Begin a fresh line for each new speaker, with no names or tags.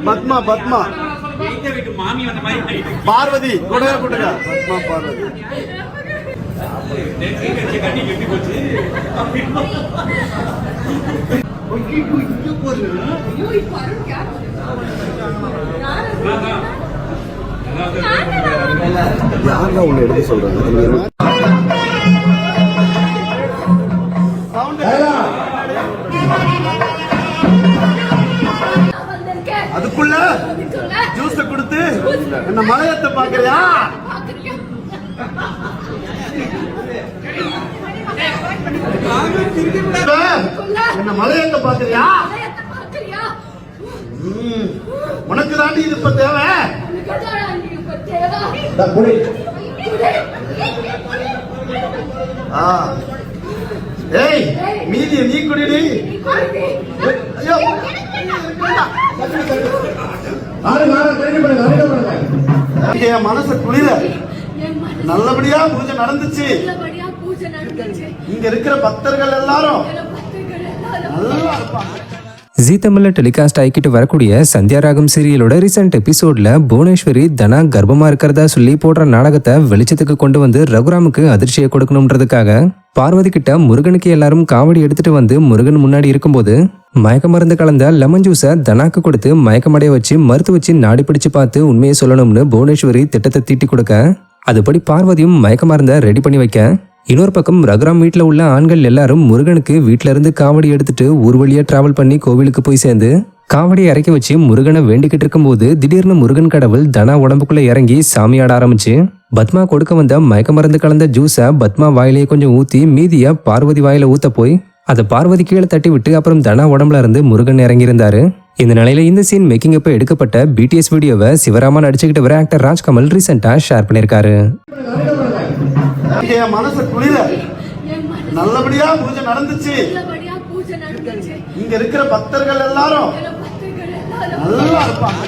பத்மா பத்மா பார்வதி கூட கூட்டுங்க. பத்மா பார்வதி. யாரெல்லாம் ஒண்ணு எடுத்து சொல்றாங்க? அதுக்குள்ள ஜூஸ் கொடுத்து என்ன மலையத்தை பாக்குறியா? என்ன மலையத்தை பாக்குறியா? உனக்கு தாண்டி இது இப்ப தேவை. ஏய் மீதி நீ குடிடி. ஐயோ என் மனசு குளிர நல்லபடியா பூஜை நடந்துச்சு. இங்க இருக்கிற பக்தர்கள் எல்லாரும் நல்லா இருப்பாங்க.
ஜீ தமிழ்ல டெலிகாஸ்ட் ஆகிக்கிட்டு வரக்கூடிய சந்தியா ராகம் சீரியலோட ரீசெண்ட் எபிசோட்ல புவனேஸ்வரி தனா கர்ப்பமா இருக்கிறதா சொல்லி போடுற நாடகத்தை வெளிச்சத்துக்கு கொண்டு வந்து ரகுராமுக்கு அதிர்ச்சியை கொடுக்கணும்ன்றதுக்காக பார்வதி கிட்ட முருகனுக்கு எல்லாரும் காவடி எடுத்துட்டு வந்து முருகன் முன்னாடி இருக்கும்போது மயக்க மருந்து கலந்த லெமன் ஜூஸை தனாக்கு கொடுத்து மயக்கமடைய வச்சு மறுத்து வச்சு நாடி பிடிச்சு பார்த்து உண்மையை சொல்லணும்னு புவனேஸ்வரி திட்டத்தை தீட்டி கொடுக்க அதுபடி பார்வதியும் மயக்க மருந்தை ரெடி பண்ணி வைக்க இன்னொரு பக்கம் ரகுராம் வீட்டில் உள்ள ஆண்கள் எல்லாரும் முருகனுக்கு வீட்டில இருந்து காவடி எடுத்துட்டு ஊர் வழியா டிராவல் பண்ணி கோவிலுக்கு போய் சேர்ந்து காவடியை இறக்கி வச்சு முருகனை வேண்டிக்கிட்டு இருக்கும்போது திடீர்னு முருகன் கடவுள் தனா உடம்புக்குள்ள இறங்கி சாமியாட ஆரம்பிச்சு பத்மா கொடுக்க வந்த மயக்க மருந்து கலந்த ஜூஸை பத்மா வாயிலேயே கொஞ்சம் ஊத்தி மீதிய பார்வதி வாயில ஊத்த போய் அதை பார்வதி கீழே தட்டி விட்டு அப்புறம் தனா உடம்புல இருந்து முருகன் இறங்கியிருந்தாரு. இந்த நிலையில இந்த சீன் மேக்கிங் அப்ப எடுக்கப்பட்ட பிடிஎஸ் வீடியோவை சிவராமா நடிச்சுக்கிட்டு வர ஆக்டர் ராஜ்கமல் ரீசெண்டா ஷேர் பண்ணிருக்காரு.
என் மனசு குளிர நல்லபடியா பூஜை நடந்துச்சு. இங்க இருக்கிற பக்தர்கள் எல்லாரும் நல்லா இருப்பாங்க.